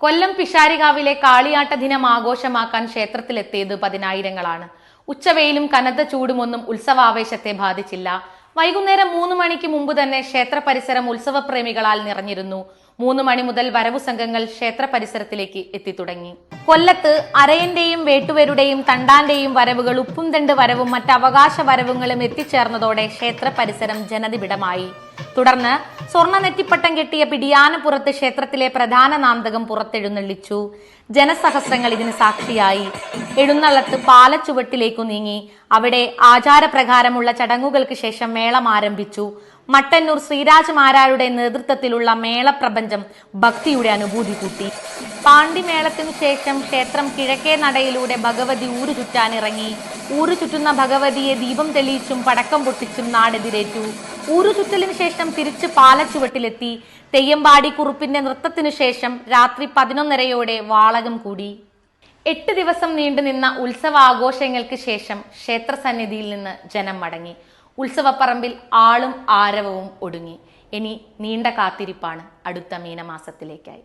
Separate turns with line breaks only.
കൊല്ലം പിഷാരികാവിലെ കാളിയാട്ട ദിനം ആഘോഷമാക്കാൻ ക്ഷേത്രത്തിലെത്തിയത് പതിനായിരങ്ങളാണ്. ഉച്ചവെയിലും കനത്ത ചൂടുമൊന്നും ഉത്സവാവേശത്തെ ബാധിച്ചില്ല. വൈകുന്നേരം 3 മണിക്ക് മുമ്പ് തന്നെ ക്ഷേത്ര പരിസരം ഉത്സവപ്രേമികളാൽ നിറഞ്ഞിരുന്നു. 3 മണി മുതൽ വരവു സംഘങ്ങൾ ക്ഷേത്ര പരിസരത്തിലേക്ക് എത്തിത്തുടങ്ങി. കൊല്ലത്ത് അരയന്റെയും വേട്ടുവരുടെയും തണ്ടാന്റെയും വരവുകൾ ഉപ്പുംതണ്ട് വരവും മറ്റ് അവകാശ വരവുകളും എത്തിച്ചേർന്നതോടെ ക്ഷേത്ര പരിസരം ജനനിബിഡമായി. തുടർന്ന് സ്വർണ്ണ നെറ്റിപ്പട്ടം കെട്ടിയ പിടിയാനപ്പുറത്ത് ക്ഷേത്രത്തിലെ പ്രധാന നാന്തകം പുറത്തെഴുന്നള്ളിച്ചു. ജനസഹസ്രങ്ങൾ ഇതിന് സാക്ഷിയായി. എഴുന്നള്ളത്ത് പാലച്ചുവട്ടിലേക്കു നീങ്ങി. അവിടെ ആചാരപ്രകാരമുള്ള ചടങ്ങുകൾക്ക് ശേഷം മേളം ആരംഭിച്ചു. മട്ടന്നൂർ ശ്രീരാജ് മാരാരുടെ നേതൃത്വത്തിലുള്ള മേളപ്രപഞ്ചം ഭക്തിയുടെ അനുഭൂതി കൂട്ടി. പാണ്ടിമേളത്തിനു ശേഷം ക്ഷേത്രം കിഴക്കേ നടയിലൂടെ ഭഗവതി ഊരു ചുറ്റാനിറങ്ങി. ഊരു ചുറ്റുന്ന ഭഗവതിയെ ദീപം തെളിയിച്ചും പടക്കം പൊട്ടിച്ചും നാടെതിരേറ്റു. ഊരു ചുറ്റലിനു ശേഷം തിരിച്ച് പാലച്ചുവട്ടിലെത്തി. തെയ്യമ്പാടി കുറുപ്പിന്റെ നൃത്തത്തിനു ശേഷം രാത്രി 11:30 വാളകം കൂടി. 8 ദിവസം നീണ്ടുനിന്ന ഉത്സവാഘോഷങ്ങൾക്ക് ശേഷം ക്ഷേത്രസന്നിധിയിൽ നിന്ന് ജനം മടങ്ങി. ഉത്സവപ്പറമ്പിൽ ആളും ആരവവും ഒടുങ്ങി. ഇനി നീണ്ട കാത്തിരിപ്പാണ് അടുത്ത മീനമാസത്തിലേക്കായി.